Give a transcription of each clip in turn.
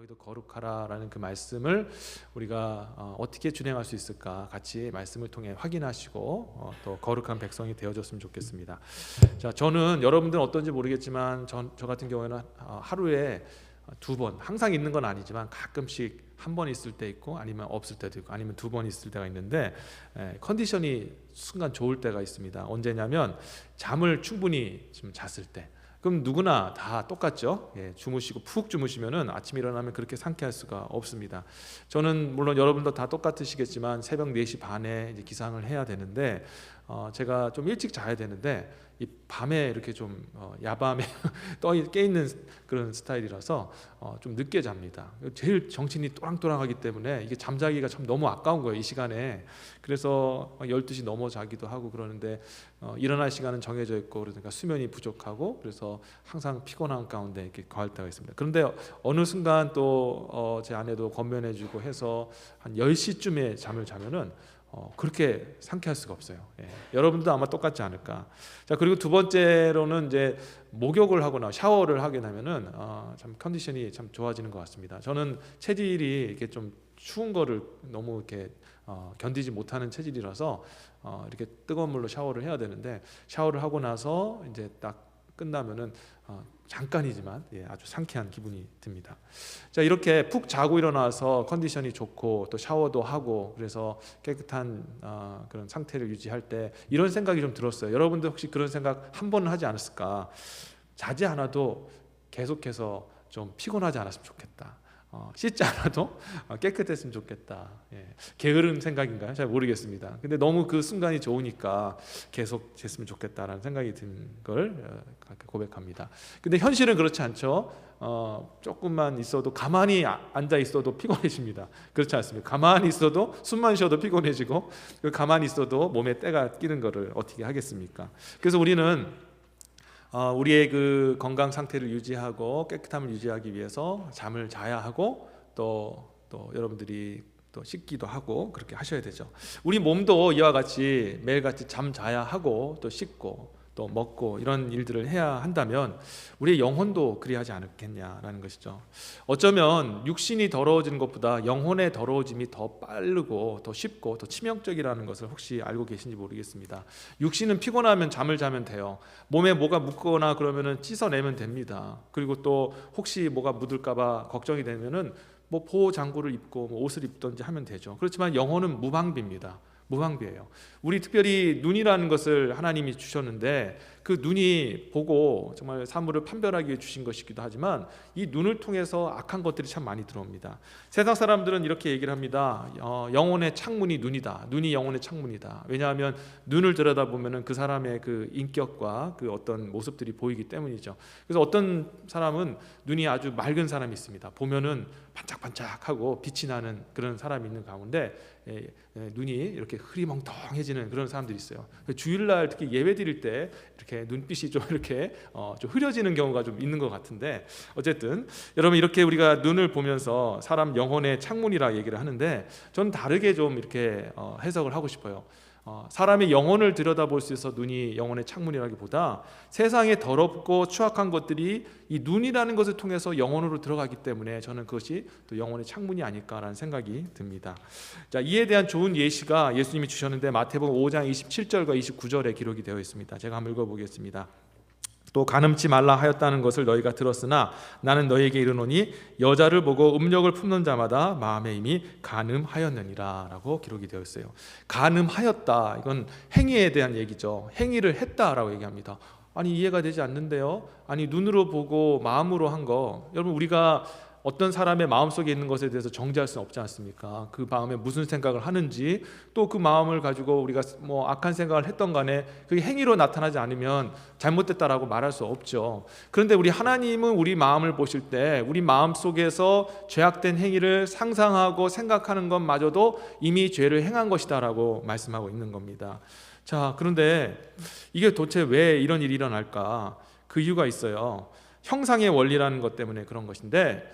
너희도 거룩하라라는 그 말씀을 우리가 어떻게 준행할 수 있을까 같이 말씀을 통해 확인하시고 또 거룩한 백성이 되어줬으면 좋겠습니다. 자, 저는 여러분들은 어떤지 모르겠지만 저 같은 경우에는 하루에 2번, 항상 있는 건 아니지만 가끔씩 한 번 있을 때 있고 아니면 없을 때도 있고 아니면 2번 있을 때가 있는데 컨디션이 순간 좋을 때가 있습니다. 언제냐면 잠을 충분히 좀 잤을 때. 그럼 누구나 다 똑같죠. 주무시고 푹 주무시면은 아침에 일어나면 그렇게 상쾌할 수가 없습니다. 저는 물론 여러분도 다 똑같으시겠지만 새벽 4시 반에 이제 기상을 해야 되는데 제가 좀 일찍 자야 되는데 이 밤에 이렇게 좀 야밤에 깨 있는 그런 스타일이라서 좀 늦게 잡니다. 제일 정신이 또랑또랑하기 때문에 이게 잠자기가 참 너무 아까운 거예요, 이 시간에. 그래서 12시 넘어 자기도 하고 그러는데 일어날 시간은 정해져 있고 그러니까 수면이 부족하고 그래서 항상 피곤한 가운데 이렇게 거할 때가 있습니다. 그런데 어느 순간 또 제 아내도 권면해주고 해서 한 10시쯤에 잠을 자면은 그렇게 상쾌할 수가 없어요. 여러분도 아마 똑같지 않을까. 자, 그리고 두 번째로는 이제 목욕을 하거나 샤워를 하게 되면은 참 컨디션이 참 좋아지는 것 같습니다. 저는 체질이 이렇게 좀 추운 거를 너무 이렇게 견디지 못하는 체질이라서 이렇게 뜨거운 물로 샤워를 해야 되는데 샤워를 하고 나서 이제 딱 끝나면은 잠깐이지만 아주 상쾌한 기분이 듭니다. 자, 이렇게 푹 자고 일어나서 컨디션이 좋고 또 샤워도 하고 그래서 깨끗한 그런 상태를 유지할 때 이런 생각이 좀 들었어요. 여러분들 혹시 그런 생각 한 번은 하지 않았을까? 자지 않아도 계속해서 좀 피곤하지 않았으면 좋겠다. 씻지 않아도 깨끗했으면 좋겠다. 게으른 생각인가요? 잘 모르겠습니다. 근데 너무 그 순간이 좋으니까 계속 됐으면 좋겠다라는 생각이 든 걸 고백합니다. 근데 현실은 그렇지 않죠. 조금만 있어도 가만히 앉아 있어도 피곤해집니다. 그렇지 않습니까? 가만히 있어도 숨만 쉬어도 피곤해지고 가만히 있어도 몸에 때가 끼는 거를 어떻게 하겠습니까? 그래서 우리는 우리의 그 건강 상태를 유지하고 깨끗함을 유지하기 위해서 잠을 자야 하고 또 여러분들이 또 씻기도 하고 그렇게 하셔야 되죠. 우리 몸도 이와 같이 매일같이 잠 자야 하고 또 씻고 또 먹고 이런 일들을 해야 한다면 우리의 영혼도 그리하지 않겠냐라는 것이죠. 어쩌면 육신이 더러워지는 것보다 영혼의 더러워짐이 더 빠르고 더 쉽고 더 치명적이라는 것을 혹시 알고 계신지 모르겠습니다. 육신은 피곤하면 잠을 자면 돼요. 몸에 뭐가 묻거나 그러면은 씻어내면 됩니다. 그리고 또 혹시 뭐가 묻을까봐 걱정이 되면은 뭐 보호 장구를 입고 뭐 옷을 입든지 하면 되죠. 그렇지만 영혼은 무방비입니다. 무방비예요. 우리 특별히 눈이라는 것을 하나님이 주셨는데 그 눈이 보고 정말 사물을 판별하기 위해 주신 것이기도 하지만 이 눈을 통해서 악한 것들이 참 많이 들어옵니다. 세상 사람들은 이렇게 얘기를 합니다. 영혼의 창문이 눈이다. 눈이 영혼의 창문이다. 왜냐하면 눈을 들여다보면 그 사람의 그 인격과 그 어떤 모습들이 보이기 때문이죠. 그래서 어떤 사람은 눈이 아주 맑은 사람이 있습니다. 보면은 반짝반짝하고 빛이 나는 그런 사람이 있는 가운데 눈이 이렇게 흐리멍텅해지는 그런 사람들이 있어요. 주일날 특히 예배 드릴 때 이렇게 눈빛이 좀 이렇게 좀 흐려지는 경우가 좀 있는 것 같은데 어쨌든 여러분 이렇게 우리가 눈을 보면서 사람 영혼의 창문이라 얘기를 하는데 저는 다르게 좀 이렇게 해석을 하고 싶어요. 사람의 영혼을 들여다볼 수 있어서 눈이 영혼의 창문이라기보다 세상에 더럽고 추악한 것들이 이 눈이라는 것을 통해서 영혼으로 들어가기 때문에 저는 그것이 또 영혼의 창문이 아닐까라는 생각이 듭니다. 자, 이에 대한 좋은 예시가 예수님이 주셨는데 마태복음 5장 27절과 29절에 기록이 되어 있습니다. 제가 한번 읽어보겠습니다. 또 간음치 말라 하였다는 것을 너희가 들었으나 나는 너희에게 이르노니 여자를 보고 음욕을 품는 자마다 마음에 이미 간음하였느니라 라고 기록이 되어 있어요. 간음하였다, 이건 행위에 대한 얘기죠. 행위를 했다라고 얘기합니다. 아니 이해가 되지 않는데요. 아니 눈으로 보고 마음으로 한 거, 여러분 우리가 어떤 사람의 마음속에 있는 것에 대해서 정죄할 수는 없지 않습니까? 그 마음에 무슨 생각을 하는지 또 그 마음을 가지고 우리가 뭐 악한 생각을 했던 간에 그게 행위로 나타나지 않으면 잘못됐다라고 말할 수 없죠. 그런데 우리 하나님은 우리 마음을 보실 때 우리 마음속에서 죄악된 행위를 상상하고 생각하는 것마저도 이미 죄를 행한 것이다라고 말씀하고 있는 겁니다. 자, 그런데 이게 도대체 왜 이런 일이 일어날까? 그 이유가 있어요. 형상의 원리라는 것 때문에 그런 것인데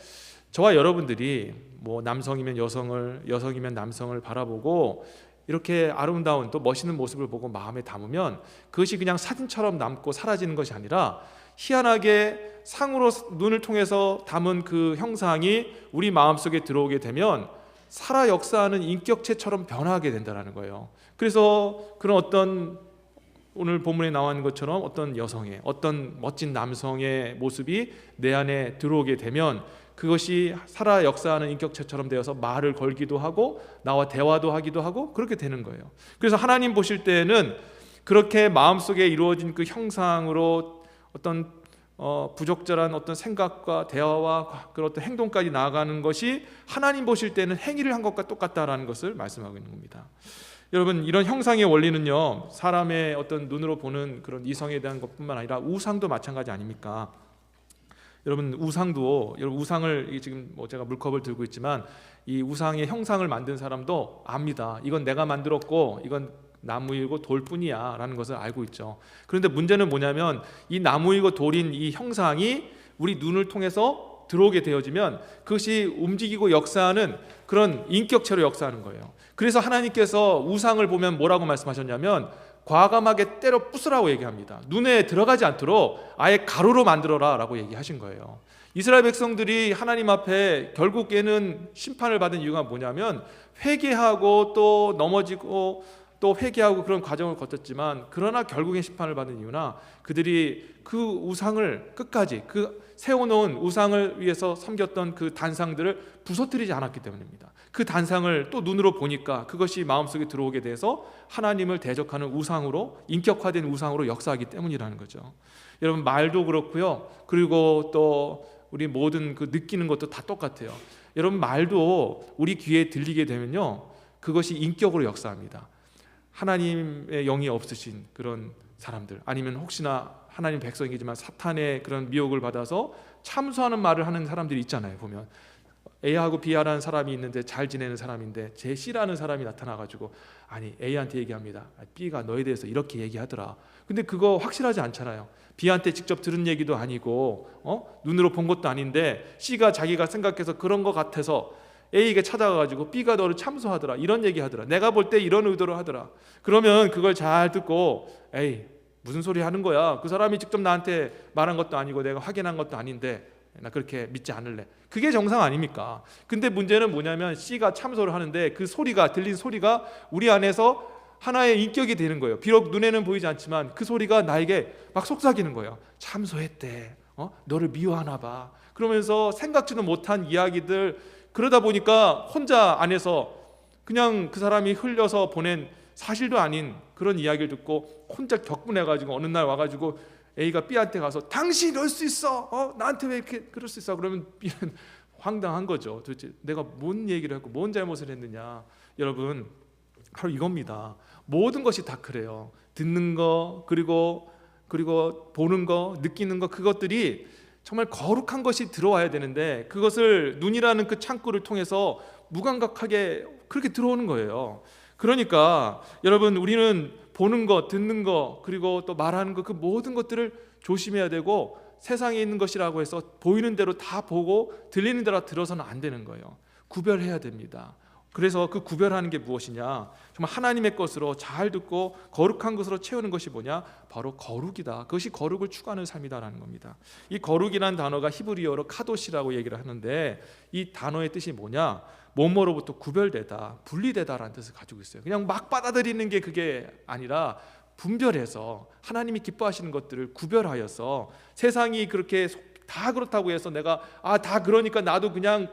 저와 여러분들이 뭐 남성이면 여성을, 여성이면 남성을 바라보고 이렇게 아름다운 또 멋있는 모습을 보고 마음에 담으면 그것이 그냥 사진처럼 남고 사라지는 것이 아니라 희한하게 상으로 눈을 통해서 담은 그 형상이 우리 마음속에 들어오게 되면 살아 역사하는 인격체처럼 변화하게 된다는 거예요. 그래서 그런 어떤 오늘 본문에 나와 있는 것처럼 어떤 여성의, 어떤 멋진 남성의 모습이 내 안에 들어오게 되면 그것이 살아 역사하는 인격체처럼 되어서 말을 걸기도 하고 나와 대화도 하기도 하고 그렇게 되는 거예요. 그래서 하나님 보실 때는 그렇게 마음속에 이루어진 그 형상으로 어떤 부적절한 어떤 생각과 대화와 그런 어떤 행동까지 나아가는 것이 하나님 보실 때는 행위를 한 것과 똑같다라는 것을 말씀하고 있는 겁니다. 여러분, 이런 형상의 원리는요, 사람의 어떤 눈으로 보는 그런 이성에 대한 것뿐만 아니라 우상도 마찬가지 아닙니까? 여러분, 우상을 지금 제가 물컵을 들고 있지만 이 우상의 형상을 만든 사람도 압니다. 이건 내가 만들었고 이건 나무이고 돌뿐이야 라는 것을 알고 있죠. 그런데 문제는 뭐냐면 이 나무이고 돌인 이 형상이 우리 눈을 통해서 들어오게 되어지면 그것이 움직이고 역사하는 그런 인격체로 역사하는 거예요. 그래서 하나님께서 우상을 보면 뭐라고 말씀하셨냐면 과감하게 때려 부수라고 얘기합니다. 눈에 들어가지 않도록 아예 가루로 만들어라 라고 얘기하신 거예요. 이스라엘 백성들이 하나님 앞에 결국에는 심판을 받은 이유가 뭐냐면 회개하고 또 넘어지고 또 회개하고 그런 과정을 거쳤지만 그러나 결국엔 심판을 받은 이유나 그들이 그 우상을 끝까지 그 세워놓은 우상을 위해서 섬겼던 그 단상들을 부서뜨리지 않았기 때문입니다. 그 단상을 또 눈으로 보니까 그것이 마음속에 들어오게 돼서 하나님을 대적하는 우상으로, 인격화된 우상으로 역사하기 때문이라는 거죠. 여러분, 말도 그렇고요. 그리고 또 우리 모든 그 느끼는 것도 다 똑같아요. 여러분, 말도 우리 귀에 들리게 되면요, 그것이 인격으로 역사합니다. 하나님의 영이 없으신 그런 사람들, 아니면 혹시나 하나님 백성이지만 사탄의 그런 미혹을 받아서 참소하는 말을 하는 사람들이 있잖아요. 보면 A하고 B라는 사람이 있는데 잘 지내는 사람인데 제 C라는 사람이 나타나가지고 아니 A한테 얘기합니다. B가 너에 대해서 이렇게 얘기하더라. 근데 그거 확실하지 않잖아요. B한테 직접 들은 얘기도 아니고 눈으로 본 것도 아닌데 C가 자기가 생각해서 그런 것 같아서 A에게 찾아가가지고 B가 너를 참소하더라, 이런 얘기하더라, 내가 볼 때 이런 의도로 하더라. 그러면 그걸 잘 듣고 에이 무슨 소리 하는 거야, 그 사람이 직접 나한테 말한 것도 아니고 내가 확인한 것도 아닌데 나 그렇게 믿지 않을래. 그게 정상 아닙니까? 근데 문제는 뭐냐면 C가 참소를 하는데 그 소리가, 들린 소리가 우리 안에서 하나의 인격이 되는 거예요. 비록 눈에는 보이지 않지만 그 소리가 나에게 막 속삭이는 거예요. 참소했대, 너를 미워하나 봐, 그러면서 생각지도 못한 이야기들. 그러다 보니까 혼자 안에서 그냥 그 사람이 흘려서 보낸 사실도 아닌 그런 이야기를 듣고 혼자 격분해가지고 어느 날 와가지고 A가 B한테 가서 당신이 이럴 수 있어? 나한테 왜 이렇게 그럴 수 있어? 그러면 B는 황당한 거죠. 도대체 내가 뭔 얘기를 했고 뭔 잘못을 했느냐. 여러분, 바로 이겁니다. 모든 것이 다 그래요. 듣는 거, 그리고 보는 거, 느끼는 거, 그것들이 정말 거룩한 것이 들어와야 되는데 그것을 눈이라는 그 창구를 통해서 무감각하게 그렇게 들어오는 거예요. 그러니까 여러분, 우리는 보는 것, 듣는 것, 그리고 또 말하는 것, 그 모든 것들을 조심해야 되고 세상에 있는 것이라고 해서 보이는 대로 다 보고 들리는 대로 들어서는 안 되는 거예요. 구별해야 됩니다. 그래서 그 구별하는 게 무엇이냐, 정말 하나님의 것으로 잘 듣고 거룩한 것으로 채우는 것이 뭐냐, 바로 거룩이다. 그것이 거룩을 추구하는 삶이다라는 겁니다. 이 거룩이라는 단어가 히브리어로 카도시라고 얘기를 하는데 이 단어의 뜻이 뭐냐, 뭐뭐로부터 구별되다, 분리되다라는 뜻을 가지고 있어요. 그냥 막 받아들이는 게 그게 아니라 분별해서 하나님이 기뻐하시는 것들을 구별하여서, 세상이 그렇게 다 그렇다고 해서 내가 다 그러니까 나도 그냥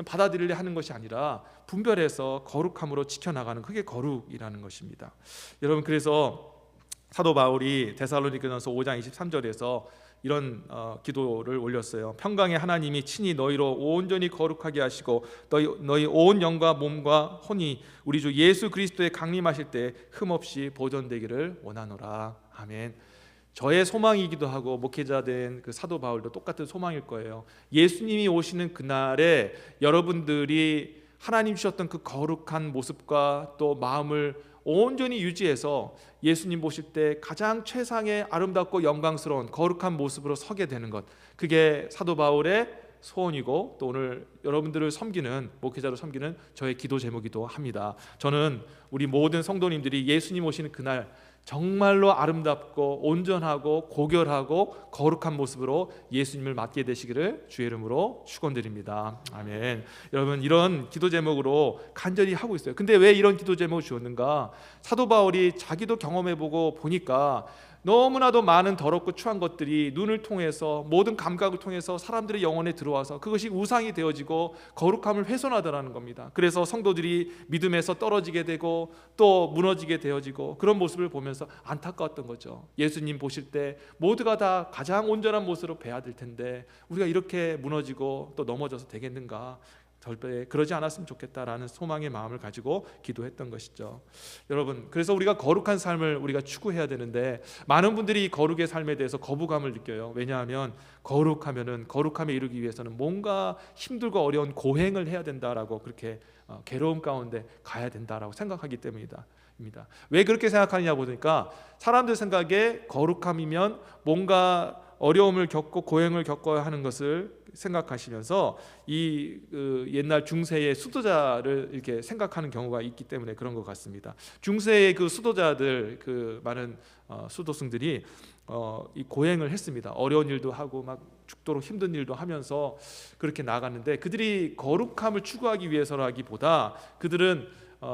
받아들이려 하는 것이 아니라 분별해서 거룩함으로 지켜나가는, 그게 거룩이라는 것입니다. 여러분, 그래서 사도 바울이 데살로니가전서 5장 23절에서 이런 기도를 올렸어요. 평강의 하나님이 친히 너희로 온전히 거룩하게 하시고 너희 온 영과 몸과 혼이 우리 주 예수 그리스도에 강림하실 때 흠없이 보존되기를 원하노라. 아멘. 저의 소망이기도 하고 목회자된 그 사도 바울도 똑같은 소망일 거예요. 예수님이 오시는 그날에 여러분들이 하나님 주셨던 그 거룩한 모습과 또 마음을 온전히 유지해서 예수님 보실 때 가장 최상의 아름답고 영광스러운 거룩한 모습으로 서게 되는 것, 그게 사도 바울의 소원이고 또 오늘 여러분들을 섬기는, 목회자로 섬기는 저의 기도 제목이기도 합니다. 저는 우리 모든 성도님들이 예수님 오시는 그날 정말로 아름답고 온전하고 고결하고 거룩한 모습으로 예수님을 맞게 되시기를 주의 이름으로 축원드립니다. 아멘. 여러분, 이런 기도 제목으로 간절히 하고 있어요. 근데 왜 이런 기도 제목을 주었는가? 사도 바울이 자기도 경험해보고 보니까 너무나도 많은 더럽고 추한 것들이 눈을 통해서, 모든 감각을 통해서 사람들의 영혼에 들어와서 그것이 우상이 되어지고 거룩함을 훼손하더라는 겁니다. 그래서 성도들이 믿음에서 떨어지게 되고 또 무너지게 되어지고, 그런 모습을 보면서 안타까웠던 거죠. 예수님 보실 때 모두가 다 가장 온전한 모습으로 뵈야 될 텐데 우리가 이렇게 무너지고 또 넘어져서 되겠는가? 절대 그러지 않았으면 좋겠다라는 소망의 마음을 가지고 기도했던 것이죠. 여러분, 그래서 우리가 거룩한 삶을 우리가 추구해야 되는데 많은 분들이 거룩의 삶에 대해서 거부감을 느껴요. 왜냐하면 거룩함에 이르기 위해서는 뭔가 힘들고 어려운 고행을 해야 된다라고, 그렇게 괴로움 가운데 가야 된다라고 생각하기 때문이다. 왜 그렇게 생각하느냐 보니까 사람들 생각에 거룩함이면 뭔가 어려움을 겪고 고행을 겪어야 하는 것을 생각하시면서 이 옛날 중세의 수도자를 이렇게 생각하는 경우가 있기 때문에 그런 것 같습니다. 중세의 그 수도자들, 그 많은 수도승들이 이 고행을 했습니다. 어려운 일도 하고 막 죽도록 힘든 일도 하면서 그렇게 나갔는데, 그들이 거룩함을 추구하기 위해서라기보다 그들은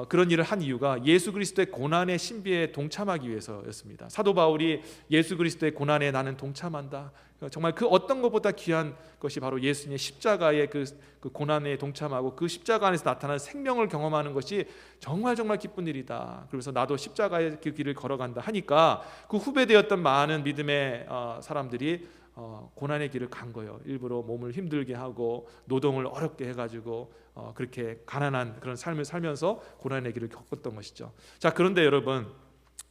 그런 일을 한 이유가 예수 그리스도의 고난의 신비에 동참하기 위해서였습니다. 사도 바울이 예수 그리스도의 고난에 나는 동참한다, 정말 그 어떤 것보다 귀한 것이 바로 예수님의 십자가의 그 고난에 동참하고 그 십자가 안에서 나타나는 생명을 경험하는 것이 정말 기쁜 일이다. 그래서 나도 십자가의 그 길을 걸어간다 하니까 그 후배되었던 많은 믿음의 사람들이 고난의 길을 간 거예요. 일부러 몸을 힘들게 하고 노동을 어렵게 해가지고 그렇게 가난한 그런 삶을 살면서 고난의 길을 겪었던 것이죠. 자, 그런데 여러분,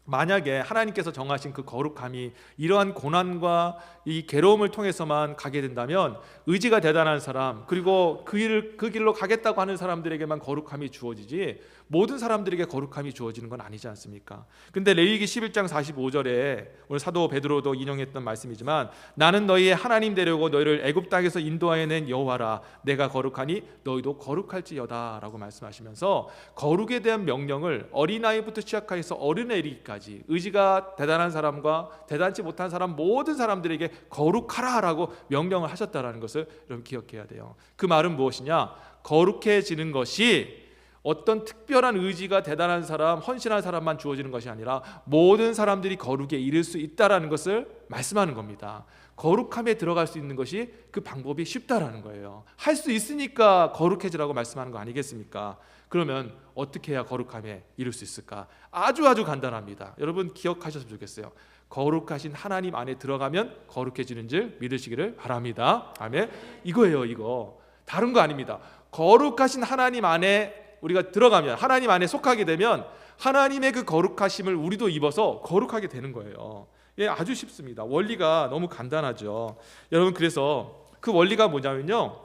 만약에 하나님께서 정하신 그 거룩함이 이러한 고난과 이 괴로움을 통해서만 가게 된다면 의지가 대단한 사람, 그리고 그 길로 가겠다고 하는 사람들에게만 거룩함이 주어지지 모든 사람들에게 거룩함이 주어지는 건 아니지 않습니까? 근데 레위기 11장 45절에 오늘 사도 베드로도 인용했던 말씀이지만, 나는 너희의 하나님 되려고 너희를 애굽 땅에서 인도하여 낸 여호와라, 내가 거룩하니 너희도 거룩할지어다 라고 말씀하시면서 거룩에 대한 명령을 어린아이부터 시작해서 어른에 이르기까지 의지가 대단한 사람과 대단치 못한 사람, 모든 사람들에게 거룩하라 라고 명령을 하셨다는 것을 여러분 기억해야 돼요. 그 말은 무엇이냐? 거룩해지는 것이 어떤 특별한 의지가 대단한 사람, 헌신한 사람만 주어지는 것이 아니라 모든 사람들이 거룩에 이를 수 있다라는 것을 말씀하는 겁니다. 거룩함에 들어갈 수 있는 것이 그 방법이 쉽다라는 거예요. 할 수 있으니까 거룩해지라고 말씀하는 거 아니겠습니까? 그러면 어떻게 해야 거룩함에 이룰 수 있을까? 아주 간단합니다. 여러분 기억하셨으면 좋겠어요. 거룩하신 하나님 안에 들어가면 거룩해지는 줄 믿으시기를 바랍니다. 아멘. 이거예요, 이거. 다른 거 아닙니다. 거룩하신 하나님 안에 우리가 들어가면, 하나님 안에 속하게 되면 하나님의 그 거룩하심을 우리도 입어서 거룩하게 되는 거예요. 예, 아주 쉽습니다. 원리가 너무 간단하죠. 여러분, 그래서 그 원리가 뭐냐면요,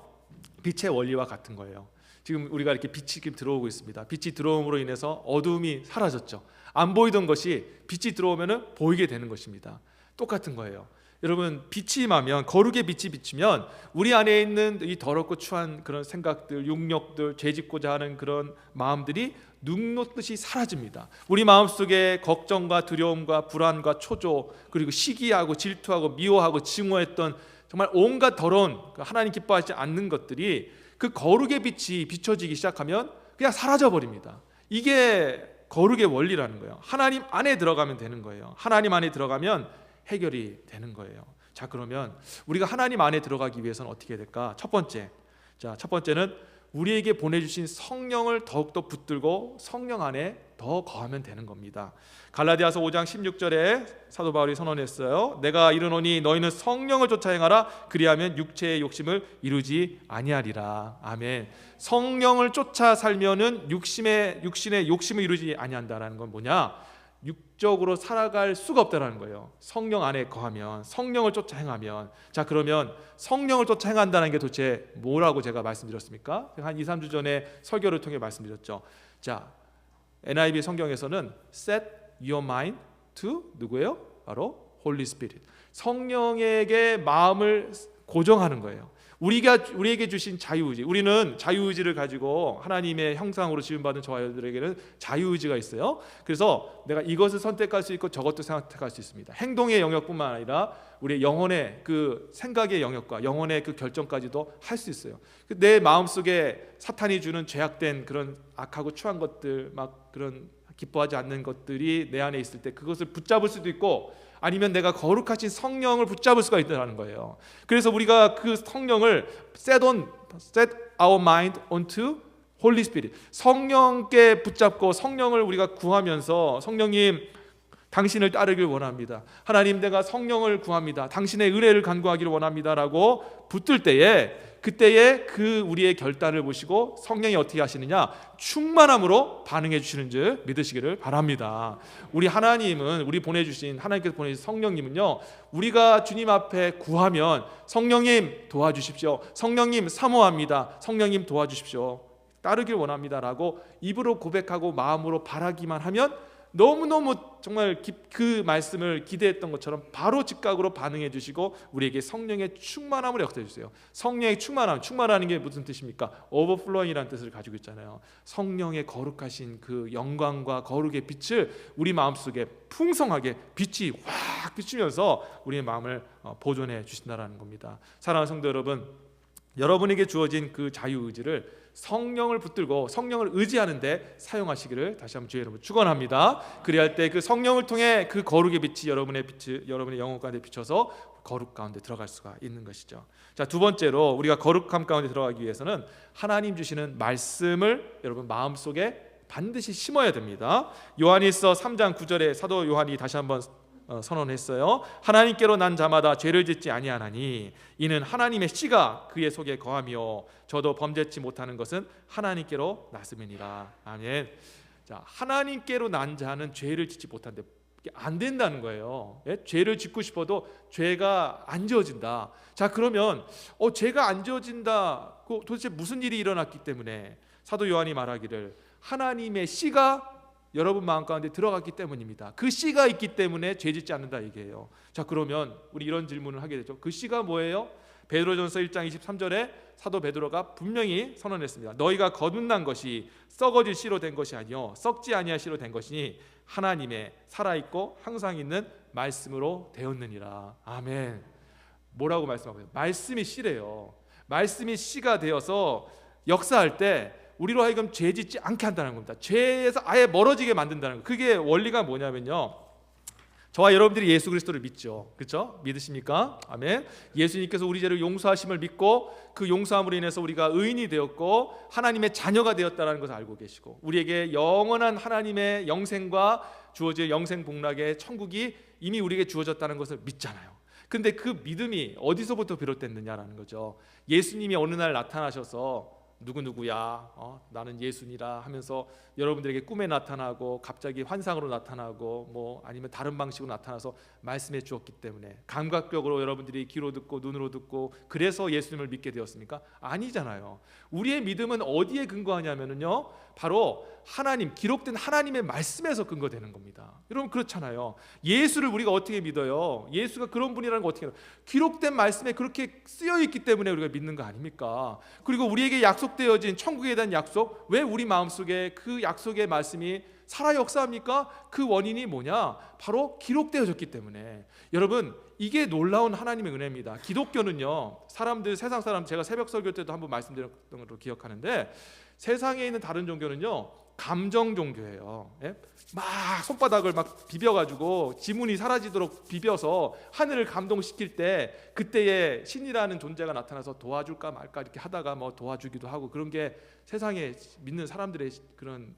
빛의 원리와 같은 거예요. 지금 우리가 이렇게 빛이 들어오고 있습니다. 빛이 들어옴으로 인해서 어두움이 사라졌죠. 안 보이던 것이 빛이 들어오면 보이게 되는 것입니다. 똑같은 거예요. 여러분, 빛이 임하면, 거룩의 빛이 비치면 우리 안에 있는 이 더럽고 추한 그런 생각들, 육력들, 죄짓고자 하는 그런 마음들이 눈 녹듯이 사라집니다. 우리 마음속에 걱정과 두려움과 불안과 초조, 그리고 시기하고 질투하고 미워하고 증오했던 정말 온갖 더러운, 하나님 기뻐하지 않는 것들이 그 거룩의 빛이 비춰지기 시작하면 그냥 사라져 버립니다. 이게 거룩의 원리라는 거예요. 하나님 안에 들어가면 되는 거예요. 하나님 안에 들어가면 해결이 되는 거예요. 자, 그러면 우리가 하나님 안에 들어가기 위해서는 어떻게 해야 될까? 첫 번째는 우리에게 보내주신 성령을 더욱더 붙들고 성령 안에 더 거하면 되는 겁니다. 갈라디아서 5장 16절에 사도 바울이 선언했어요. 내가 이르노니 너희는 성령을 쫓아 행하라, 그리하면 육체의 욕심을 이루지 아니하리라. 아멘. 성령을 쫓아 살면은 육신의 욕심을 이루지 아니한다라는 건 뭐냐? 육적으로 살아갈 수가 없다라는 거예요. 성령 안에 거하면, 성령을 쫓아 행하면. 자, 그러면 성령을 쫓아 행한다는 게 도대체 뭐라고 제가 말씀드렸습니까? 한 2, 3주 전에 설교를 통해 말씀드렸죠. 자, NIV 성경에서는 set your mind to 누구예요? 바로 Holy Spirit. 성령에게 마음을 고정하는 거예요. 우리에게 주신 자유의지, 우리는 자유의지를 가지고 하나님의 형상으로 지음받은 저와 여러분들에게는 자유의지가 있어요. 그래서 내가 이것을 선택할 수 있고 저것도 선택할 수 있습니다. 행동의 영역뿐만 아니라 우리의 영혼의 그 생각의 영역과 영혼의 그 결정까지도 할 수 있어요. 내 마음속에 사탄이 주는 죄악된 그런 악하고 추한 것들, 막 그런 기뻐하지 않는 것들이 내 안에 있을 때 그것을 붙잡을 수도 있고, 아니면 내가 거룩하신 성령을 붙잡을 수가 있다는 거예요. 그래서 우리가 그 성령을 set our mind onto Holy Spirit, 성령께 붙잡고 성령을 우리가 구하면서, 성령님 당신을 따르길 원합니다, 하나님 내가 성령을 구합니다, 당신의 은혜를 간구하기를 원합니다라고 붙들 때에, 그때에 그 우리의 결단을 보시고 성령이 어떻게 하시느냐, 충만함으로 반응해 주시는 줄 믿으시기를 바랍니다. 우리 하나님은, 우리 보내주신, 하나님께서 보내주신 성령님은요, 우리가 주님 앞에 구하면 성령님 도와주십시오, 성령님 사모합니다, 성령님 도와주십시오, 따르길 원합니다라고 입으로 고백하고 마음으로 바라기만 하면 너무너무 정말 그 말씀을 기대했던 것처럼 바로 즉각으로 반응해 주시고 우리에게 성령의 충만함을 역사해 주세요. 성령의 충만함, 충만하는 게 무슨 뜻입니까? overflowing이라는 뜻을 가지고 있잖아요. 성령의 거룩하신 그 영광과 거룩의 빛을 우리 마음속에 풍성하게 빛이 확 비추면서 우리의 마음을 보존해 주신다는 겁니다. 사랑하는 성도 여러분, 여러분에게 주어진 그 자유의지를 성령을 붙들고 성령을 의지하는데 사용하시기를 다시 한번 주의 이름으로 축원합니다. 그리할 때 그 성령을 통해 그 거룩의 빛이 여러분의 영혼 가운데 비춰서 거룩 가운데 들어갈 수가 있는 것이죠. 자, 두 번째로 우리가 거룩함 가운데 들어가기 위해서는 하나님 주시는 말씀을 여러분 마음속에 반드시 심어야 됩니다. 요한일서 3장 9절에 사도 요한이 다시 한번 선언했어요. 하나님께로 난 자마다 죄를 짓지 아니하나니 이는 하나님의 씨가 그의 속에 거하며 저도 범죄치 못하는 것은 하나님께로 났음이니라. 아멘. 자, 하나님께로 난 자는 죄를 짓지 못한데 안 된다는 거예요. 예? 죄를 짓고 싶어도 죄가 안 지어진다. 자, 그러면 죄가 안 지어진다. 도대체 무슨 일이 일어났기 때문에? 사도 요한이 말하기를 하나님의 씨가 여러분 마음 가운데 들어갔기 때문입니다. 그 씨가 있기 때문에 죄 짓지 않는다 얘기예요. 자, 그러면 우리 이런 질문을 하게 되죠. 그 씨가 뭐예요? 베드로전서 1장 23절에 사도 베드로가 분명히 선언했습니다. 너희가 거듭난 것이 썩어질 씨로 된 것이 아니요 썩지 아니할 씨로 된 것이니 하나님의 살아있고 항상 있는 말씀으로 되었느니라. 아멘. 뭐라고 말씀하고 있어요? 말씀이 씨래요. 말씀이 씨가 되어서 역사할 때 우리로 하여금 죄 짓지 않게 한다는 겁니다. 죄에서 아예 멀어지게 만든다는 거. 그게 원리가 뭐냐면요, 저와 여러분들이 예수 그리스도를 믿죠. 그렇죠? 믿으십니까? 아멘. 예수님께서 우리 죄를 용서하심을 믿고 그 용서함으로 인해서 우리가 의인이 되었고 하나님의 자녀가 되었다는 것을 알고 계시고 우리에게 영원한 하나님의 영생과 주어질 영생 복락의 천국이 이미 우리에게 주어졌다는 것을 믿잖아요. 근데 그 믿음이 어디서부터 비롯됐느냐라는 거죠. 예수님이 어느 날 나타나셔서 누구누구야, 나는 예수니라 하면서 여러분들에게 꿈에 나타나고 갑자기 환상으로 나타나고 뭐 아니면 다른 방식으로 나타나서 말씀해 주었기 때문에 감각적으로 여러분들이 귀로 듣고 눈으로 듣고 그래서 예수님을 믿게 되었습니까? 아니잖아요. 우리의 믿음은 어디에 근거하냐면요, 바로 하나님, 기록된 하나님의 말씀에서 근거되는 겁니다. 여러분 그렇잖아요. 예수를 우리가 어떻게 믿어요? 예수가 그런 분이라는 거 어떻게 알아요? 기록된 말씀에 그렇게 쓰여 있기 때문에 우리가 믿는 거 아닙니까? 그리고 우리에게 약속되어진 천국에 대한 약속, 왜 우리 마음속에 그 약속의 말씀이 살아 역사합니까? 그 원인이 뭐냐? 바로 기록되어졌기 때문에. 여러분, 이게 놀라운 하나님의 은혜입니다. 기독교는요, 세상 사람, 제가 새벽 설교 때도 한번 말씀드렸던 걸로 기억하는데, 세상에 있는 다른 종교는요 감정 종교예요. 예? 막 손바닥을 막 비벼가지고 지문이 사라지도록 비벼서 하늘을 감동시킬 때 그때에 신이라는 존재가 나타나서 도와줄까 말까 이렇게 하다가 뭐 도와주기도 하고, 그런 게 세상에 믿는 사람들의 그런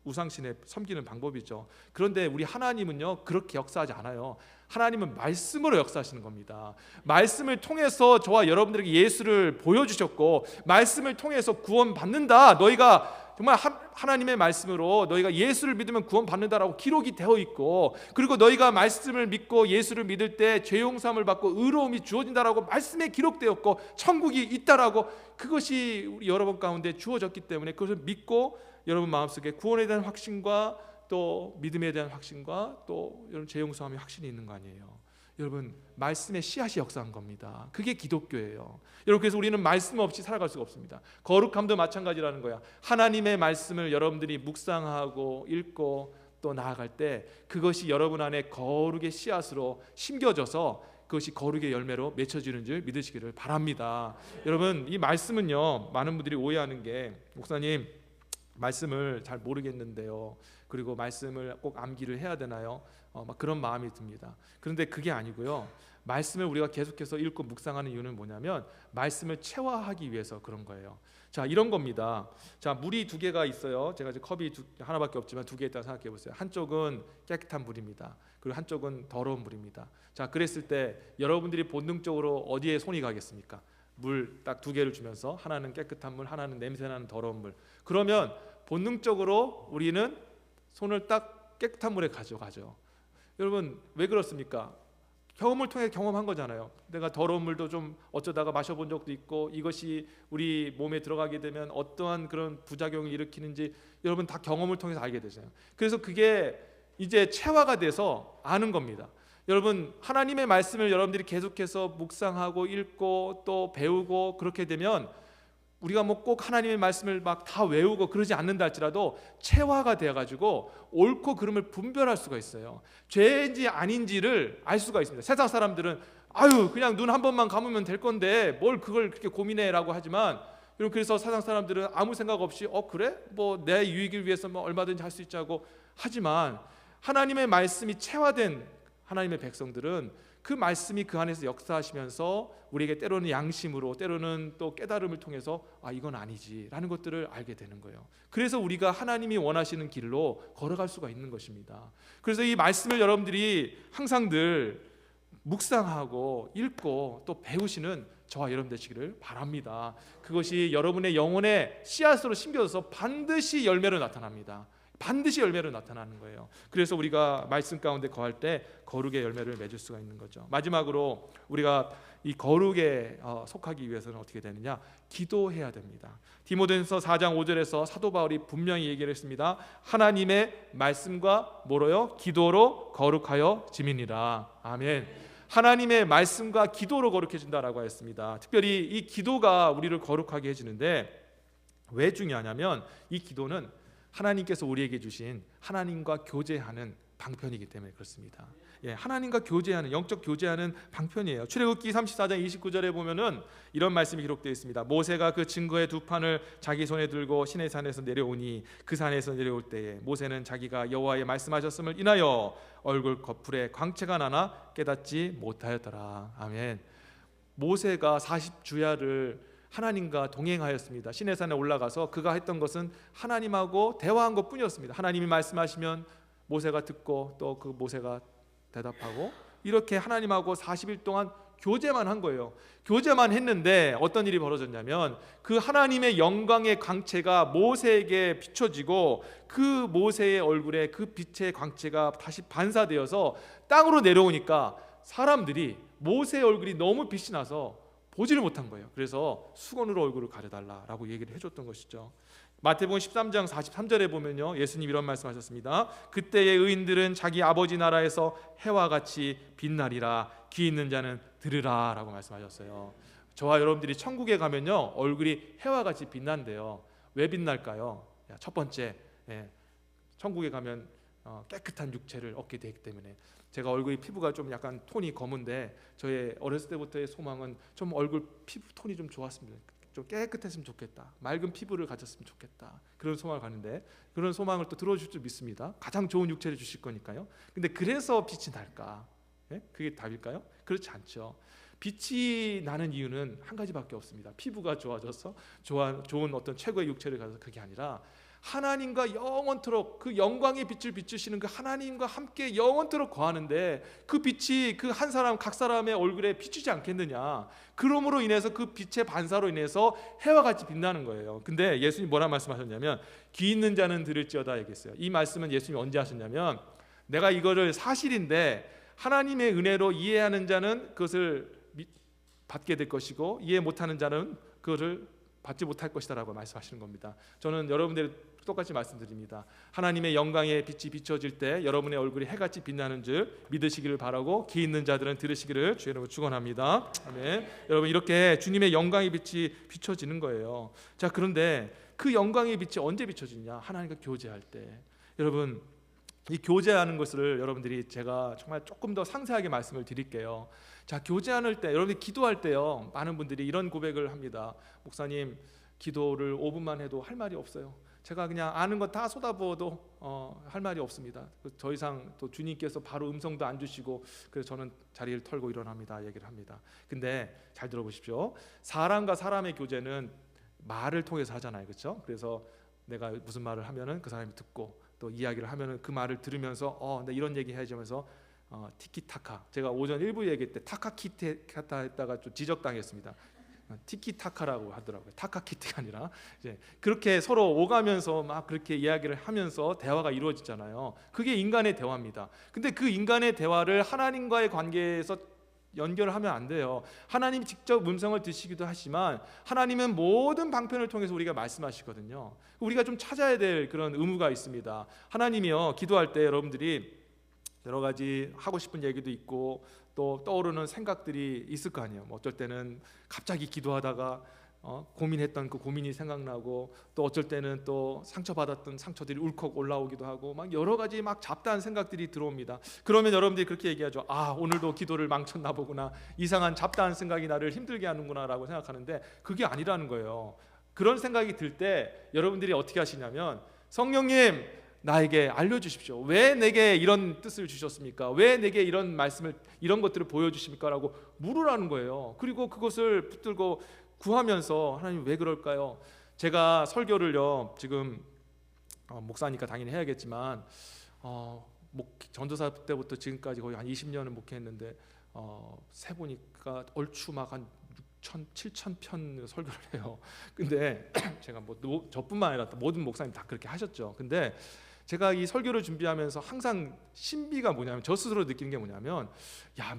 우상신에 섬기는 방법이죠. 그런데 우리 하나님은요 그렇게 역사하지 않아요. 하나님은 말씀으로 역사하시는 겁니다. 말씀을 통해서 저와 여러분들에게 예수를 보여주셨고, 말씀을 통해서 구원받는다, 너희가 정말 하나님의 말씀으로 너희가 예수를 믿으면 구원받는다라고 기록이 되어 있고, 그리고 너희가 말씀을 믿고 예수를 믿을 때 죄 용서함을 받고 의로움이 주어진다라고 말씀에 기록되었고 천국이 있다라고, 그것이 우리 여러분 가운데 주어졌기 때문에 그것을 믿고 여러분 마음속에 구원에 대한 확신과 또 믿음에 대한 확신과 또 여러분 죄 용서함의 확신이 있는 거 아니에요. 여러분, 말씀의 씨앗이 역사한 겁니다. 그게 기독교예요. 여러분, 그래서 우리는 말씀 없이 살아갈 수가 없습니다. 거룩함도 마찬가지라는 거야. 하나님의 말씀을 여러분들이 묵상하고 읽고 또 나아갈 때 그것이 여러분 안에 거룩의 씨앗으로 심겨져서 그것이 거룩의 열매로 맺혀지는 줄 믿으시기를 바랍니다. 여러분, 이 말씀은요, 많은 분들이 오해하는 게, 목사님 말씀을 잘 모르겠는데요, 그리고 말씀을 꼭 암기를 해야 되나요? 막 그런 마음이 듭니다. 그런데 그게 아니고요, 말씀을 우리가 계속해서 읽고 묵상하는 이유는 뭐냐면 말씀을 체화하기 위해서 그런 거예요. 자, 이런 겁니다. 자, 물이 두 개가 있어요. 제가 이제 컵이 하나밖에 없지만 두 개 있다고 생각해 보세요. 한쪽은 깨끗한 물입니다. 그리고 한쪽은 더러운 물입니다. 자, 그랬을 때 여러분들이 본능적으로 어디에 손이 가겠습니까? 물 딱 두 개를 주면서 하나는 깨끗한 물, 하나는 냄새나는 더러운 물. 그러면 본능적으로 우리는 손을 딱 깨끗한 물에 가져가죠. 여러분, 왜 그렇습니까? 경험을 통해 경험한 거잖아요. 내가 더러운 물도 좀 어쩌다가 마셔본 적도 있고, 이것이 우리 몸에 들어가게 되면 어떠한 그런 부작용을 일으키는지 여러분 다 경험을 통해서 알게 되잖아요. 그래서 그게 이제 체화가 돼서 아는 겁니다. 여러분, 하나님의 말씀을 여러분들이 계속해서 묵상하고 읽고 또 배우고 그렇게 되면 우리가 뭐 꼭 하나님의 말씀을 막 다 외우고 그러지 않는다 할지라도 체화가 되어가지고 옳고 그름을 분별할 수가 있어요. 죄인지 아닌지를 알 수가 있습니다. 세상 사람들은 아유, 그냥 눈 한 번만 감으면 될 건데 뭘 그걸 그렇게 고민해라고 하지만, 여러분, 그래서 세상 사람들은 아무 생각 없이 그래? 뭐 내 유익을 위해서 뭐 얼마든지 할 수 있자고 하지만, 하나님의 말씀이 체화된 하나님의 백성들은 그 말씀이 그 안에서 역사하시면서 우리에게 때로는 양심으로, 때로는 또 깨달음을 통해서 이건 아니지라는 것들을 알게 되는 거예요. 그래서 우리가 하나님이 원하시는 길로 걸어갈 수가 있는 것입니다. 그래서 이 말씀을 여러분들이 항상 늘 묵상하고 읽고 또 배우시는 저와 여러분 되시기를 바랍니다. 그것이 여러분의 영혼의 씨앗으로 심겨져서 반드시 열매로 나타납니다. 반드시 열매로 나타나는 거예요. 그래서 우리가 말씀 가운데 거할 때 거룩의 열매를 맺을 수가 있는 거죠. 마지막으로 우리가 이 거룩에 속하기 위해서는 어떻게 되느냐? 기도해야 됩니다. 디모데전서 4장 5절에서 사도 바울이 분명히 얘기를 했습니다. 하나님의 말씀과 뭐로요? 기도로 거룩하여 지미니라. 아멘. 하나님의 말씀과 기도로 거룩해진다라고 했습니다. 특별히 이 기도가 우리를 거룩하게 해주는데 왜 중요하냐면, 이 기도는 하나님께서 우리에게 주신 하나님과 교제하는 방편이기 때문에 그렇습니다. 하나님과 교제하는, 영적 교제하는 방편이에요. 출애굽기 34장 29절에 보면은 이런 말씀이 기록되어 있습니다. 모세가 그 증거의 두 판을 자기 손에 들고 시내산에서 내려오니 그 산에서 내려올 때에 모세는 자기가 여호와의 말씀하셨음을 인하여 얼굴 거풀에 광채가 나나 깨닫지 못하였더라. 아멘. 모세가 40주야를 하나님과 동행하였습니다. 시내산에 올라가서 그가 했던 것은 하나님하고 대화한 것뿐이었습니다. 하나님이 말씀하시면 모세가 듣고 또 그 모세가 대답하고, 이렇게 하나님하고 40일 동안 교제만 한 거예요. 교제만 했는데 어떤 일이 벌어졌냐면, 그 하나님의 영광의 광채가 모세에게 비춰지고 그 모세의 얼굴에 그 빛의 광채가 다시 반사되어서 땅으로 내려오니까 사람들이 모세의 얼굴이 너무 빛이 나서 보지를 못한 거예요. 그래서 수건으로 얼굴을 가려달라라고 얘기를 해줬던 것이죠. 마태복음 13장 43절에 보면요, 예수님 이런 말씀하셨습니다. 그때의 의인들은 자기 아버지 나라에서 해와 같이 빛나리라. 귀 있는 자는 들으라 라고 말씀하셨어요. 저와 여러분들이 천국에 가면요, 얼굴이 해와 같이 빛난대요. 왜 빛날까요? 첫 번째, 천국에 가면 깨끗한 육체를 얻게 되기 때문에. 제가 얼굴이 피부가 좀 약간 톤이 검은데 저의 어렸을 때부터의 소망은 좀 얼굴 피부 톤이 좀 좋았습니다. 좀 깨끗했으면 좋겠다. 맑은 피부를 가졌으면 좋겠다. 그런 소망을 가는데, 그런 소망을 또 들어주실 줄 믿습니다. 가장 좋은 육체를 주실 거니까요. 근데 그래서 빛이 날까? 그게 답일까요? 그렇지 않죠. 빛이 나는 이유는 한 가지밖에 없습니다. 피부가 좋아져서 좋은 어떤 최고의 육체를 가져서 그게 아니라, 하나님과 영원토록 그 영광의 빛을 비추시는 그 하나님과 함께 영원토록 거하는데, 그 빛이 그 한 사람 각 사람의 얼굴에 비추지 않겠느냐. 그러므로 인해서 그 빛의 반사로 인해서 해와 같이 빛나는 거예요. 근데 예수님이 뭐라 말씀하셨냐면, 귀 있는 자는 들을지어다 얘기했어요. 이 말씀은 예수님이 언제 하셨냐면, 내가 이거를 사실인데 하나님의 은혜로 이해하는 자는 그것을 받게 될 것이고 이해 못하는 자는 그것을 받지 못할 것이다라고 말씀하시는 겁니다. 저는 여러분들이 똑같이 말씀드립니다. 하나님의 영광의 빛이 비춰질 때 여러분의 얼굴이 해같이 빛나는 줄 믿으시기를 바라고 귀 있는 자들은 들으시기를 주의 이름으로 축원합니다. 아멘. 여러분, 이렇게 주님의 영광의 빛이 비춰지는 거예요. 자, 그런데 그 영광의 빛이 언제 비춰지냐? 하나님과 교제할 때. 여러분, 이 교제하는 것을 여러분들이 제가 정말 조금 더 상세하게 말씀을 드릴게요. 자, 교제할 때, 여러분들이 기도할 때요, 많은 분들이 이런 고백을 합니다. 목사님, 기도를 5분만 해도 할 말이 없어요. 제가 그냥 아는 거 다 쏟아부어도 할 말이 없습니다. 더 이상 또 주님께서 바로 음성도 안 주시고, 그래서 저는 자리를 털고 일어납니다. 얘기를 합니다. 근데 잘 들어보십시오. 사람과 사람의 교제는 말을 통해서 하잖아요, 그렇죠? 그래서 내가 무슨 말을 하면은 그 사람이 듣고, 또 이야기를 하면은 그 말을 들으면서 나 이런 얘기 해야지 하면서 티키타카. 제가 오전 1부 얘기 때 타카키타카 했다가 좀 지적당했습니다. 티키타카라고 하더라고요. 타카키티가 아니라 이제 그렇게 서로 오가면서 막 그렇게 이야기를 하면서 대화가 이루어지잖아요. 그게 인간의 대화입니다. 근데 그 인간의 대화를 하나님과의 관계에서 연결을 하면 안 돼요. 하나님 직접 음성을 드시기도 하지만 하나님은 모든 방편을 통해서 우리가 말씀하시거든요. 우리가 좀 찾아야 될 그런 의무가 있습니다. 하나님이요, 기도할 때 여러분들이 여러 가지 하고 싶은 얘기도 있고 또 떠오르는 생각들이 있을 거 아니에요. 어쩔 때는 갑자기 기도하다가 고민했던 그 고민이 생각나고, 또 어쩔 때는 또 상처받았던 상처들이 울컥 올라오기도 하고, 막 여러 가지 막 잡다한 생각들이 들어옵니다. 그러면 여러분들이 그렇게 얘기하죠. 오늘도 기도를 망쳤나 보구나, 이상한 잡다한 생각이 나를 힘들게 하는구나 라고 생각하는데, 그게 아니라는 거예요. 그런 생각이 들 때 여러분들이 어떻게 하시냐면, 성령님 나에게 알려주십시오. 왜 내게 이런 뜻을 주셨습니까? 왜 내게 이런 말씀을, 이런 것들을 보여주십니까? 라고 물으라는 거예요. 그리고 그것을 붙들고 구하면서, 하나님 왜 그럴까요? 제가 설교를요, 지금 목사니까 당연히 해야겠지만 전도사 때부터 지금까지 거의 한 20년을 목회했는데 세 보니까 얼추 막 한 6천, 7천 편 설교를 해요. 근데 제가 저뿐만 아니라 모든 목사님 다 그렇게 하셨죠. 근데 제가 이 설교를 준비하면서 항상 신비가 뭐냐면, 저 스스로 느끼는 게 뭐냐면,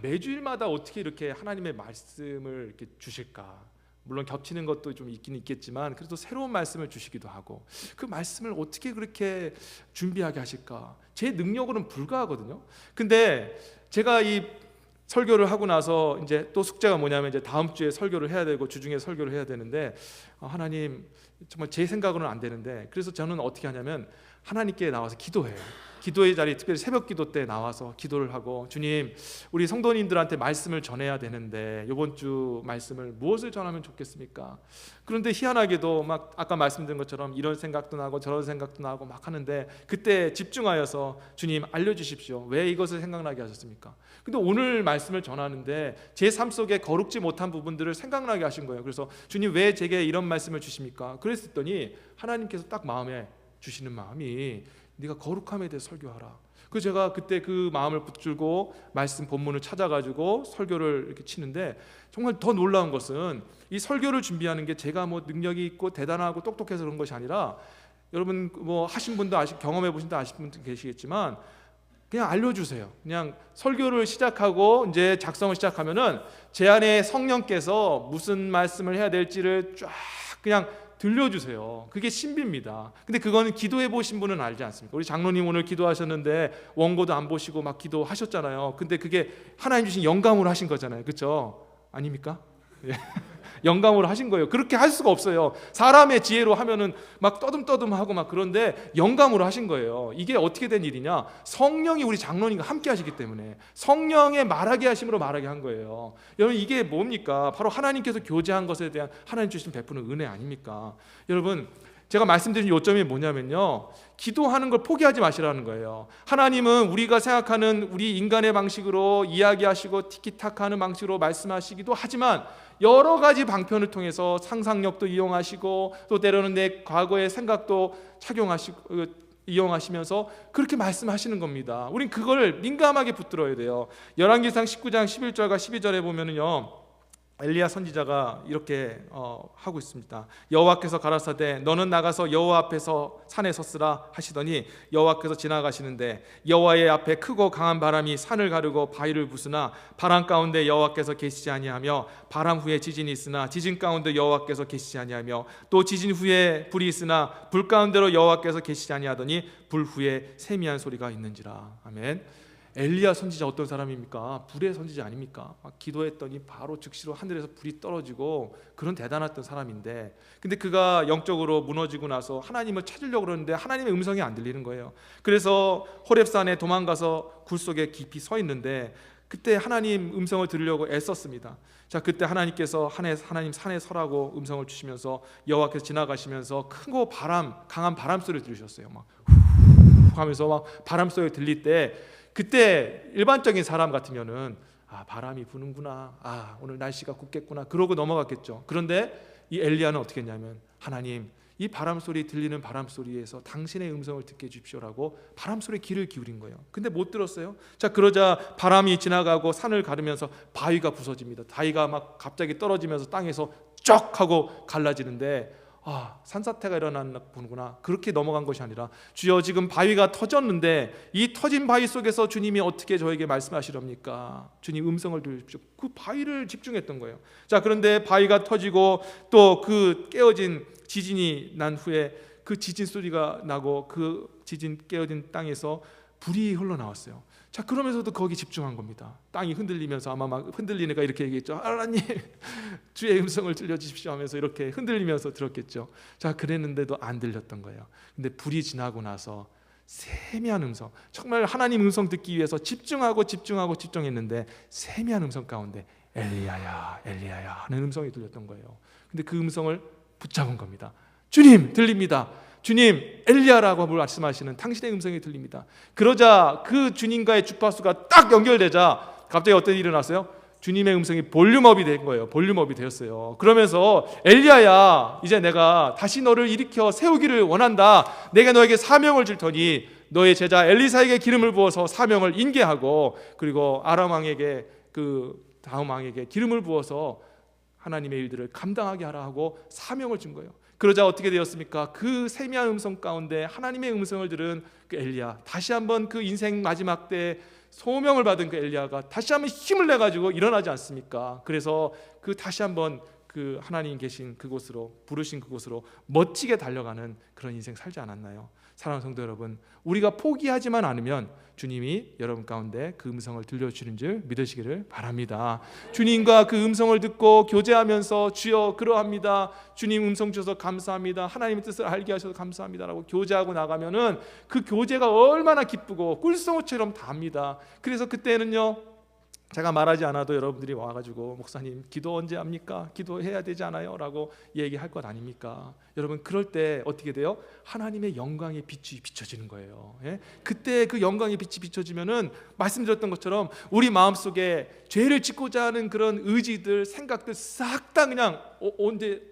매주일마다 어떻게 이렇게 하나님의 말씀을 이렇게 주실까? 물론 겹치는 것도 좀 있긴 있겠지만 그래도 새로운 말씀을 주시기도 하고, 그 말씀을 어떻게 그렇게 준비하게 하실까? 제 능력으로는 불가하거든요. 근데 제가 이 설교를 하고 나서 이제 또 숙제가 뭐냐면, 이제 다음 주에 설교를 해야 되고 주중에 설교를 해야 되는데, 하나님 정말 제 생각으로는 안 되는데, 그래서 저는 어떻게 하냐면 하나님께 나와서 기도해요. 기도의 자리, 특별히 새벽 기도 때 나와서 기도를 하고, 주님, 우리 성도님들한테 말씀을 전해야 되는데 이번 주 말씀을 무엇을 전하면 좋겠습니까? 그런데 희한하게도 막 아까 말씀드린 것처럼 이런 생각도 나고 저런 생각도 나고 막 하는데, 그때 집중하여서 주님 알려주십시오. 왜 이것을 생각나게 하셨습니까? 근데 오늘 말씀을 전하는데 제 삶 속에 거룩지 못한 부분들을 생각나게 하신 거예요. 그래서 주님 왜 제게 이런 말씀을 주십니까? 그랬더니 하나님께서 딱 마음에 주시는 마음이, 네가 거룩함에 대해 설교하라. 그래서 제가 그때 그 마음을 붙들고 말씀 본문을 찾아가지고 설교를 이렇게 치는데, 정말 더 놀라운 것은 이 설교를 준비하는 게 제가 능력이 있고 대단하고 똑똑해서 그런 것이 아니라, 여러분 하신 분도 경험해 보신 분 아신 분도 계시겠지만, 그냥 알려주세요. 그냥 설교를 시작하고 이제 작성을 시작하면은 제 안에 성령께서 무슨 말씀을 해야 될지를 쫙 그냥 들려주세요. 그게 신비입니다. 근데 그거는 기도해 보신 분은 알지 않습니까? 우리 장로님 오늘 기도하셨는데 원고도 안 보시고 막 기도하셨잖아요. 근데 그게 하나님 주신 영감으로 하신 거잖아요. 그렇죠? 아닙니까? 예. 영감으로 하신 거예요. 그렇게 할 수가 없어요. 사람의 지혜로 하면은 막 떠듬떠듬하고 막, 그런데 영감으로 하신 거예요. 이게 어떻게 된 일이냐? 성령이 우리 장로님과 함께 하시기 때문에 성령의 말하게 하심으로 말하게 한 거예요. 여러분, 이게 뭡니까? 바로 하나님께서 교제한 것에 대한 하나님 주신 베푸는 은혜 아닙니까? 여러분, 제가 말씀드린 요점이 뭐냐면요, 기도하는 걸 포기하지 마시라는 거예요. 하나님은 우리가 생각하는 우리 인간의 방식으로 이야기하시고 티키타카하는 방식으로 말씀하시기도 하지만, 여러 가지 방편을 통해서 상상력도 이용하시고, 또 때로는 내 과거의 생각도 이용하시면서 그렇게 말씀하시는 겁니다. 우린 그걸 민감하게 붙들어야 돼요. 열왕기상 19장 11절과 12절에 보면은요, 엘리야 선지자가 이렇게 하고 있습니다. 여호와께서 가라사대 너는 나가서 여호와 앞에서 산에 섰으라 하시더니 여호와께서 지나가시는데 여호와의 앞에 크고 강한 바람이 산을 가르고 바위를 부수나 바람 가운데 여호와께서 계시지 아니하며 바람 후에 지진이 있으나 지진 가운데 여호와께서 계시지 아니하며 또 지진 후에 불이 있으나 불 가운데로 여호와께서 계시지 아니하더니 불 후에 세미한 소리가 있는지라. 아멘. 엘리야 선지자 어떤 사람입니까? 불의 선지자 아닙니까? 막 기도했더니 바로 즉시로 하늘에서 불이 떨어지고 그런 대단했던 사람인데, 근데 그가 영적으로 무너지고 나서 하나님을 찾으려고 그러는데 하나님의 음성이 안 들리는 거예요. 그래서 호렙산에 도망가서 굴 속에 깊이 서 있는데 그때 하나님 음성을 들으려고 애썼습니다. 자, 그때 하나님께서 하나님 산에 서라고 음성을 주시면서 여호와께서 지나가시면서 크고 강한 바람 소리를 들으셨어요. 막 후 하면서 막 바람 소리 들릴 때, 그때 일반적인 사람 같으면은 바람이 부는구나, 오늘 날씨가 굽겠구나 그러고 넘어갔겠죠. 그런데 이 엘리야는 어떻게 했냐면, 하나님 이 바람 소리 들리는 바람 소리에서 당신의 음성을 듣게 해주십시오라고 바람 소리에 귀를 기울인 거예요. 근데 못 들었어요. 자, 그러자 바람이 지나가고 산을 가르면서 바위가 부서집니다. 바위가 막 갑자기 떨어지면서 땅에서 쩍 하고 갈라지는데, 산사태가 일어났구나. 그렇게 넘어간 것이 아니라, 주여 지금 바위가 터졌는데 이 터진 바위 속에서 주님이 어떻게 저에게 말씀하시렵니까? 주님 음성을 들으십시오. 그 바위를 집중했던 거예요. 자, 그런데 바위가 터지고 또 그 깨어진 지진이 난 후에 그 지진 소리가 나고 그 지진 깨어진 땅에서 불이 흘러나왔어요. 자, 그러면서도 거기 집중한 겁니다. 땅이 흔들리면서 아마 막 흔들리니까 이렇게 얘기했죠. 하나님 주의 음성을 들려주십시오 하면서 이렇게 흔들리면서 들었겠죠. 자, 그랬는데도 안 들렸던 거예요. 근데 불이 지나고 나서 세미한 음성, 정말 하나님 음성 듣기 위해서 집중했는데 세미한 음성 가운데 엘리야야 엘리야야 하는 음성이 들렸던 거예요. 근데 그 음성을 붙잡은 겁니다. 주님 들립니다. 주님 엘리야라고 말씀하시는 당신의 음성이 들립니다. 그러자 그 주님과의 주파수가 딱 연결되자 갑자기 어떤 일이 일어났어요? 주님의 음성이 볼륨업이 된 거예요. 볼륨업이 되었어요. 그러면서 엘리야야, 이제 내가 다시 너를 일으켜 세우기를 원한다. 내가 너에게 사명을 줄 터니 너의 제자 엘리사에게 기름을 부어서 사명을 인계하고, 그리고 아람 왕에게 그 다음 왕에게 기름을 부어서 하나님의 일들을 감당하게 하라 하고 사명을 준 거예요. 그러자 어떻게 되었습니까? 그 세미한 음성 가운데 하나님의 음성을 들은 그 엘리야, 다시 한번 그 인생 마지막 때 소명을 받은 그 엘리야가 다시 한번 힘을 내 가지고 일어나지 않습니까? 그래서 그 다시 한번 그 하나님 계신 그곳으로, 부르신 그곳으로 멋지게 달려가는 그런 인생 살지 않았나요? 사랑하는 성도 여러분, 우리가 포기하지만 않으면 주님이 여러분 가운데 그 음성을 들려주시는 줄 믿으시기를 바랍니다. 주님과 그 음성을 듣고 교제하면서 주여 그러합니다, 주님 음성 주셔서 감사합니다, 하나님의 뜻을 알게 하셔서 감사합니다 라고 교제하고 나가면은 그 교제가 얼마나 기쁘고 꿀송이처럼 답니다. 그래서 그때는요, 제가 말하지 않아도 여러분들이 와가지고 목사님 기도 언제 합니까? 기도해야 되지 않아요? 라고 얘기할 것 아닙니까? 여러분, 그럴 때 어떻게 돼요? 하나님의 영광의 빛이 비춰지는 거예요. 예? 그때 그 영광의 빛이 비춰지면은 말씀드렸던 것처럼 우리 마음속에 죄를 짓고자 하는 그런 의지들, 생각들 싹 다 그냥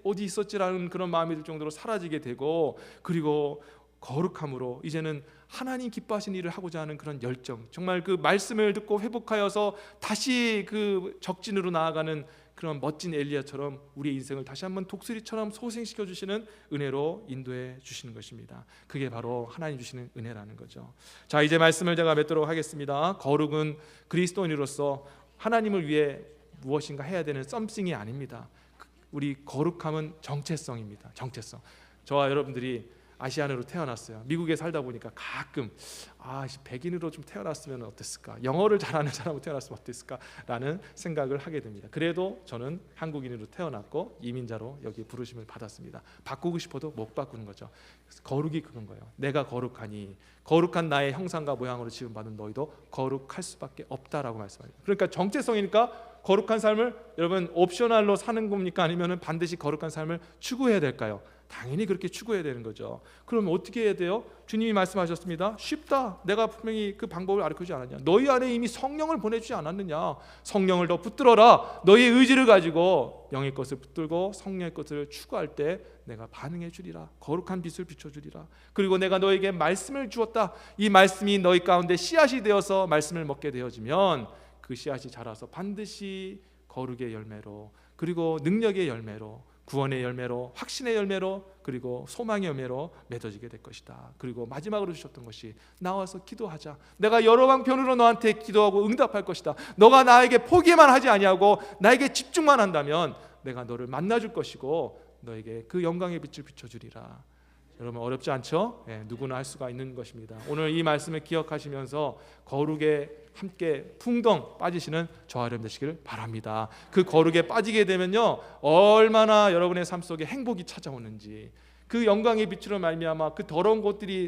어디 있었지라는 그런 마음이 들 정도로 사라지게 되고, 그리고 거룩함으로 이제는 하나님 기뻐하시는 일을 하고자 하는 그런 열정, 정말 그 말씀을 듣고 회복하여서 다시 그 적진으로 나아가는 그런 멋진 엘리야처럼 우리의 인생을 다시 한번 독수리처럼 소생시켜 주시는 은혜로 인도해 주시는 것입니다. 그게 바로 하나님 주시는 은혜라는 거죠. 자, 이제 말씀을 제가 맺도록 하겠습니다. 거룩은 그리스도인으로서 하나님을 위해 무엇인가 해야 되는 썸씽이 아닙니다. 우리 거룩함은 정체성입니다. 정체성. 저와 여러분들이 아시안으로 태어났어요. 미국에 살다 보니까 가끔 백인으로 좀 태어났으면 어땠을까, 영어를 잘하는 사람으로 태어났으면 어땠을까 라는 생각을 하게 됩니다. 그래도 저는 한국인으로 태어났고 이민자로 여기 부르심을 받았습니다. 바꾸고 싶어도 못 바꾸는 거죠. 거룩이 그건 거예요. 내가 거룩하니 거룩한 나의 형상과 모양으로 지음받은 너희도 거룩할 수밖에 없다라고 말씀합니다. 그러니까 정체성이니까 거룩한 삶을 여러분 옵셔널로 사는 겁니까? 아니면 반드시 거룩한 삶을 추구해야 될까요? 당연히 그렇게 추구해야 되는 거죠. 그럼 어떻게 해야 돼요? 주님이 말씀하셨습니다. 쉽다. 내가 분명히 그 방법을 가르쳐주지 않았냐? 너희 안에 이미 성령을 보내주지 않았느냐? 성령을 더 붙들어라. 너희의 의지를 가지고 영의 것을 붙들고 성령의 것을 추구할 때 내가 반응해 주리라. 거룩한 빛을 비춰주리라. 그리고 내가 너에게 말씀을 주었다. 이 말씀이 너희 가운데 씨앗이 되어서 말씀을 먹게 되어지면 그 씨앗이 자라서 반드시 거룩의 열매로, 그리고 능력의 열매로, 구원의 열매로, 확신의 열매로, 그리고 소망의 열매로 맺어지게 될 것이다. 그리고 마지막으로 주셨던 것이 나와서 기도하자. 내가 여러 방편으로 너한테 기도하고 응답할 것이다. 너가 나에게 포기만 하지 아니하고 나에게 집중만 한다면 내가 너를 만나줄 것이고 너에게 그 영광의 빛을 비춰주리라. 여러분 어렵지 않죠? 누구나 할 수가 있는 것입니다. 오늘 이 말씀을 기억하시면서 거룩에 함께 풍덩 빠지시는 저와 여러분 되시기를 바랍니다. 그 거룩에 빠지게 되면요 얼마나 여러분의 삶 속에 행복이 찾아오는지, 그 영광의 빛으로 말미암아 그 더러운 것들이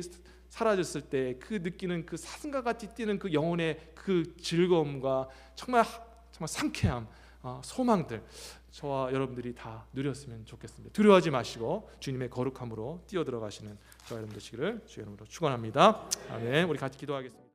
사라졌을 때 그 느끼는 그 사슴과 같이 뛰는 그 영혼의 그 즐거움과 정말 상쾌함, 소망들 저와 여러분들이 다 누렸으면 좋겠습니다. 두려워하지 마시고 주님의 거룩함으로 뛰어들어가시는 저와 여러분 되시기를 주의 이름으로 축원합니다. 아멘. 우리 같이 기도하겠습니다.